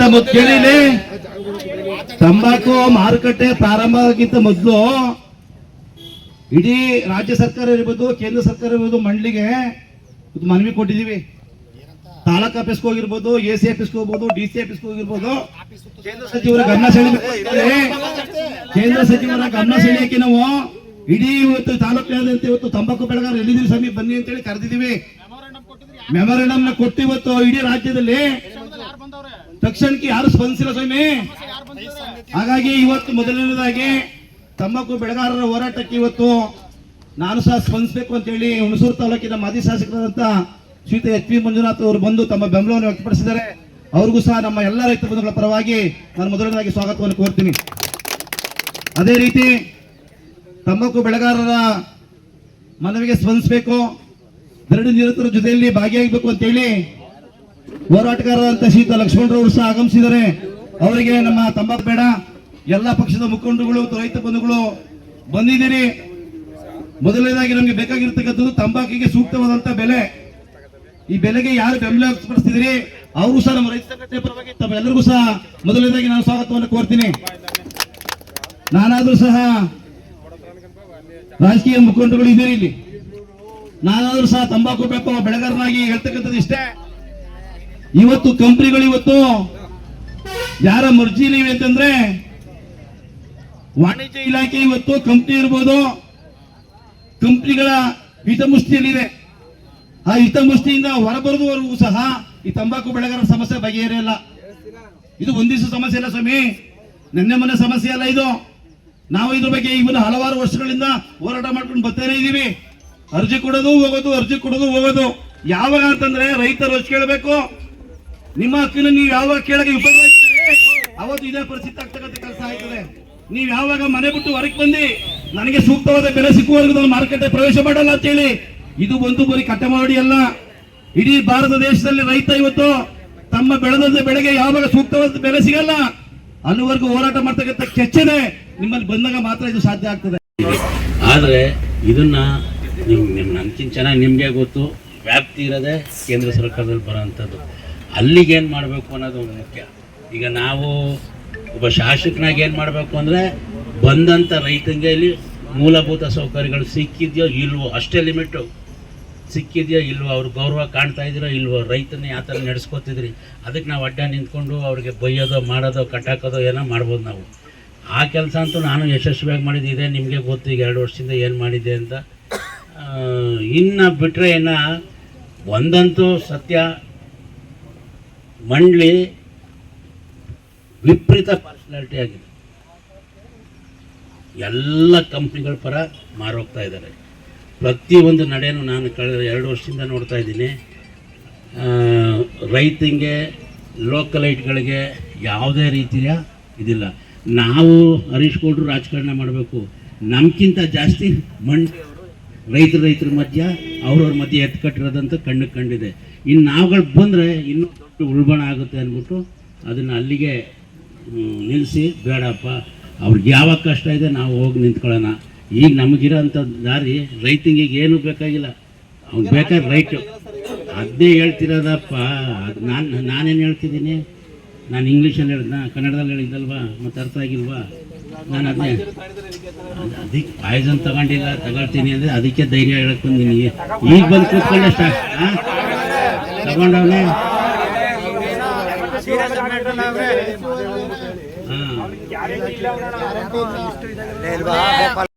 Madam ಕೇಳಿಲಿ, ತಂಬಾಕು ಮಾರುಕಟ್ಟೆ ಪ್ರಾರಂಭ ಆಗಿಂತ ಮೊದಲು ಇಡೀ ರಾಜ್ಯ ಸರ್ಕಾರ ಇರ್ಬೋದು, ಕೇಂದ್ರ ಸರ್ಕಾರ ಇರ್ಬೋದು, ಮಂಡಳಿಗೆ ಮನವಿ ಕೊಟ್ಟಿದೀವಿ. ತಾಲೂಕು ಆಫೀಸ್ಗೆ ಹೋಗಿರ್ಬೋದು, AC ಆಫೀಸ್ಗೆ ಹೋಗ್ಬೋದು, DC ಆಫೀಸ್ಗೆ ಹೋಗಿರ್ಬೋದು. ಕೇಂದ್ರ ಸಚಿವರ ಗಮನ ಸೆಳೆಯಕ್ಕೆ ನಾವು ಇಡೀ ಇವತ್ತು ತಾಲೂಕಿನಾದ್ಯಂತ ಇವತ್ತು ತಂಬಾಕು ಬೆಳೆಗಾರರು ಎಲ್ಲಿದ್ದೀವಿ ಸ್ವಾಮಿ ಬನ್ನಿ ಅಂತ ಹೇಳಿ ಕರೆದಿದ್ದೀವಿ. ಮೆಮೊರಂಡಮ್ ಕೊಟ್ಟು ಇವತ್ತು ಇಡೀ ರಾಜ್ಯದಲ್ಲಿ ತಕ್ಷಣಕ್ಕೆ ಯಾರು ಸ್ಪಂದಿಸಿಲ್ಲ ಸ್ವಾಮಿ. ಹಾಗಾಗಿ ಇವತ್ತು ಮೊದಲನೇದಾಗಿ ತಂಬಾಕು ಬೆಳೆಗಾರರ ಹೋರಾಟಕ್ಕೆ ಇವತ್ತು ನಾನು ಸಹ ಸ್ಪಂದಿಸಬೇಕು ಅಂತ ಹೇಳಿ ಹುಣಸೂರು ತಾಲೂಕಿನ ಮಾಜಿ ಶಾಸಕರಾದಂತ ಶ್ರೀಯುತ HP ಮಂಜುನಾಥ್ ಅವರು ಬಂದು ತಮ್ಮ ಬೆಂಬಲವನ್ನು ವ್ಯಕ್ತಪಡಿಸಿದ್ದಾರೆ. ಅವ್ರಿಗೂ ಸಹ ನಮ್ಮ ಎಲ್ಲ ರೈತ ಬಂಧುಗಳ ಪರವಾಗಿ ನಾನು ಮೊದಲನೇದಾಗಿ ಸ್ವಾಗತವನ್ನು ಕೋರ್ತೀನಿ. ಅದೇ ರೀತಿ ತಂಬಾಕು ಬೆಳೆಗಾರರ ಮನವಿಗೆ ಸ್ಪಂದಿಸಬೇಕು, ಧರಣಿ ನಿರತರ ಜೊತೆಯಲ್ಲಿ ಭಾಗಿಯಾಗಬೇಕು ಅಂತ ಹೇಳಿ ಹೋರಾಟಗಾರರಂತ ಶ್ರೀಯುತ ಲಕ್ಷ್ಮಣರವರು ಸಹ ಆಗಮಿಸಿದ್ದಾರೆ. ಅವರಿಗೆ ನಮ್ಮ ತಂಬಾಕು ಬೇಡ ಎಲ್ಲ ಪಕ್ಷದ ಮುಖಂಡರುಗಳು ರೈತ ಬಂಧುಗಳು ಬಂದಿದ್ದೀರಿ. ಮೊದಲನೇದಾಗಿ ನಮಗೆ ಬೇಕಾಗಿರ್ತಕ್ಕಂಥದ್ದು ತಂಬಾಕಿಗೆ ಸೂಕ್ತವಾದಂತ ಬೆಲೆ. ಈ ಬೆಲೆಗೆ ಯಾರು ಬೆಂಬಲ ವ್ಯಕ್ತಪಡಿಸ್ತಿದ್ರಿ ಅವರು ಸಹ ನಮ್ಮ ರೈತ ಸಂಘಟನೆ ಪರವಾಗಿ ತಮ್ಮೆಲ್ಲರಿಗೂ ಸಹ ಮೊದಲನೇದಾಗಿ ನಾನು ಸ್ವಾಗತವನ್ನು ಕೋರ್ತೀನಿ. ನಾನಾದ್ರೂ ಸಹ ರಾಜಕೀಯ ಮುಖಂಡರುಗಳು ಇದ್ದೀರಿ ಇಲ್ಲಿ, ನಾನಾದ್ರೂ ಸಹ ತಂಬಾಕು ಬೆಳೆಗಾರನಾಗಿ ಹೇಳ್ತಕ್ಕಂಥದ್ದು ಇಷ್ಟೇ. ಇವತ್ತು ಕಂಪ್ನಿಗಳು ಇವತ್ತು ಯಾರ ಮರ್ಜಿಲಿ ಅಂತಂದ್ರೆ ವಾಣಿಜ್ಯ ಇಲಾಖೆ ಇವತ್ತು ಕಂಪ್ನಿ ಇರ್ಬೋದು, ಕಂಪ್ನಿಗಳ ಹಿತಮುಷ್ಟಿಯಲ್ಲಿದೆ. ಆ ಹಿತಮುಷ್ಟಿಯಿಂದ ಹೊರಬರುವವರೆಗೂ ಸಹ ಈ ತಂಬಾಕು ಬೆಳೆಗಾರರ ಸಮಸ್ಯೆ ಬಗೆಹರಿಯಲ್ಲ. ಇದು ಒಂದಿಷ್ಟು ಸಮಸ್ಯೆ ಅಲ್ಲ ಸ್ವಾಮಿ, ನೆನ್ನೆ ಮೊನ್ನೆ ಸಮಸ್ಯೆ ಅಲ್ಲ ಇದು. ನಾವು ಇದ್ರ ಬಗ್ಗೆ ಇವನ್ನ ಹಲವಾರು ವರ್ಷಗಳಿಂದ ಹೋರಾಟ ಮಾಡ್ಕೊಂಡು ಬರ್ತಾನೆ ಇದೀವಿ. ಅರ್ಜಿ ಕೊಡೋದು ಹೋಗೋದು, ಅರ್ಜಿ ಕೊಡೋದು ಹೋಗೋದು. ಯಾವಾಗ ಅಂತಂದ್ರೆ ರೈತರು ಅರ್ಜಿ ಕೇಳಬೇಕು, ನಿಮ್ಮ ಹಕ್ಕಿನ ನೀವು ಯಾವಾಗ ಕೇಳಕ್ಕೆ ವಿಫಲರಾಗ್ತೀರಿ ಅವತ್ತು ಇದೇ ಪರಿಸ್ಥಿತಿ ಆಗ್ತಕ್ಕಂಥ ಕೆಲಸ ಆಯ್ತದೆ. ನೀವು ಯಾವಾಗ ಮನೆ ಬಿಟ್ಟು ಹೊರಗೆ ಬಂದು ನನಗೆ ಸೂಕ್ತವಾದ ಬೆಲೆ ಸಿಕ್ಕುವವರೆಗೂ ನಾನು ಮಾರುಕಟ್ಟೆ ಪ್ರವೇಶ ಮಾಡಲ್ಲ ಅಂತ ಹೇಳಿ, ಇದು ಒಂದು ಬರೀ ಕಟ್ಟೆ ಮಾಡಿ ಅಲ್ಲ. ಇಡೀ ಭಾರತ ದೇಶದಲ್ಲಿ ರೈತ ಇವತ್ತು ತಮ್ಮ ಬೆಳೆದ ಬೆಳೆಗೆ ಯಾವಾಗ ಸೂಕ್ತವಾದ ಬೆಲೆ ಸಿಗಲ್ಲ ಅಲ್ಲಿವರೆಗೂ ಹೋರಾಟ ಮಾಡ್ತಕ್ಕಂಥ ಕೆಚ್ಚನೆ ನಿಮ್ಮಲ್ಲಿ ಬಂದಾಗ ಮಾತ್ರ ಇದು ಸಾಧ್ಯ ಆಗ್ತದೆ. ಆದರೆ ಇದನ್ನ ನನ್ಕಿಂತ ಚೆನ್ನಾಗಿ ನಿಮಗೆ ಗೊತ್ತು, ವ್ಯಾಪ್ತಿ ಇರೋದೇ ಕೇಂದ್ರ ಸರ್ಕಾರದಲ್ಲಿ ಬರೋಂಥದ್ದು. ಅಲ್ಲಿಗೆ ಏನು ಮಾಡಬೇಕು ಅನ್ನೋದು ಒಂದು ಮುಖ್ಯ. ಈಗ ನಾವು ಒಬ್ಬ ಶಾಸಕನಾಗಿ ಏನು ಮಾಡಬೇಕು ಅಂದರೆ ಬಂದಂಥ ರೈತಂಗೆ ಇಲ್ಲಿ ಮೂಲಭೂತ ಸೌಕರ್ಯಗಳು ಸಿಕ್ಕಿದೆಯೋ ಇಲ್ವೋ, ಅಷ್ಟೇ ಲಿಮಿಟು. ಸಿಕ್ಕಿದೆಯೋ ಇಲ್ವೋ, ಅವ್ರ ಗೌರವ ಕಾಣ್ತಾ ಇದ್ದೀರೋ ಇಲ್ವೋ, ರೈತನ ಯಾವ ಥರ ನಡೆಸ್ಕೊತಿದ್ರಿ ಅದಕ್ಕೆ ನಾವು ಅಡ್ಡ ನಿಂತ್ಕೊಂಡು ಅವ್ರಿಗೆ ಬೈಯೋದೋ ಮಾಡೋದೋ ಕಟ್ಟಾಕೋದೋ ಏನೋ ಮಾಡ್ಬೋದು ನಾವು. ಆ ಕೆಲಸ ಅಂತೂ ನಾನು ಯಶಸ್ವಿಯಾಗಿ ಮಾಡಿದ್ದಿದೆ, ನಿಮಗೆ ಗೊತ್ತು ಈಗ 2 ವರ್ಷದಿಂದ ಏನು ಮಾಡಿದ್ದೆ ಅಂತ. ಇನ್ನು ಬಿಟ್ಟರೆ ಇನ್ನು ಒಂದಂತೂ ಸತ್ಯ, ಮಂಡಳಿ ವಿಪರೀತ ಪರ್ಸನಾಲಿಟಿ ಆಗಿದೆ. ಎಲ್ಲ ಕಂಪ್ನಿಗಳ ಪರ ಮಾರೋಗ್ತಾ ಇದ್ದಾರೆ. ಪ್ರತಿಯೊಂದು ನಡೆಯನ್ನು ನಾನು ಕಳೆದ 2 ವರ್ಷದಿಂದ ನೋಡ್ತಾ ಇದ್ದೀನಿ. ರೈತಂಗೆ ಲೋಕಲೈಟ್ಗಳಿಗೆ ಯಾವುದೇ ರೀತಿಯ ಇದಿಲ್ಲ. ನಾವು ಹರೀಶ್ ಗೌಡ್ರು ರಾಜಕಾರಣ ಮಾಡಬೇಕು, ನಮ್ಗಿಂತ ಜಾಸ್ತಿ ರೈತರ ಮಧ್ಯ ಅವ್ರವ್ರ ಮಧ್ಯೆ ಎತ್ಕಟ್ಟಿರೋದಂತ ಕಣ್ಣಿಗೆ ಕಂಡಿದೆ. ಇನ್ನು ನಾವುಗಳು ಬಂದರೆ ಇನ್ನೂ ದೊಡ್ಡ ಉಲ್ಬಣ ಆಗುತ್ತೆ ಅಂದ್ಬಿಟ್ಟು ಅದನ್ನು ಅಲ್ಲಿಗೆ ನಿಲ್ಲಿಸಿ, ಬೇಡಪ್ಪ ಅವ್ರಿಗೆ ಯಾವಾಗ ಕಷ್ಟ ಇದೆ ನಾವು ಹೋಗಿ ನಿಂತ್ಕೊಳ್ಳೋಣ. ಈಗ ನಮಗಿರೋಂಥ ದಾರಿ ರೈತಿಂಗಿಗೆ ಏನೂ ಬೇಕಾಗಿಲ್ಲ, ಅವ್ನು ಬೇಕಾದ್ರೆ ರೈಟು ಅದೇ ಹೇಳ್ತಿರೋದಪ್ಪ. ನಾನೇನು ಹೇಳ್ತಿದ್ದೀನಿ, ನಾನು ಇಂಗ್ಲೀಷಲ್ಲಿ ಹೇಳಿದ್ನ, ಕನ್ನಡದಲ್ಲಿ ಹೇಳಿದ್ದಲ್ವಾ, ಮತ್ತು ಅರ್ಥ ಆಗಿಲ್ವಾ? ನಾನು ಅದಕ್ಕೆ ಪಾಯ್ಸನ್ ತಗೊಳ್ತೀನಿ ಅಂದರೆ ಅದಕ್ಕೆ ಧೈರ್ಯ ಹೇಳಕ್ಕೆ ಬಂದೀನಿ. ಈಗ ಬಂದು ಕೂತ್ಕೊಂಡೆ ತಗೊಂಡವನೇ. ಹಾಂ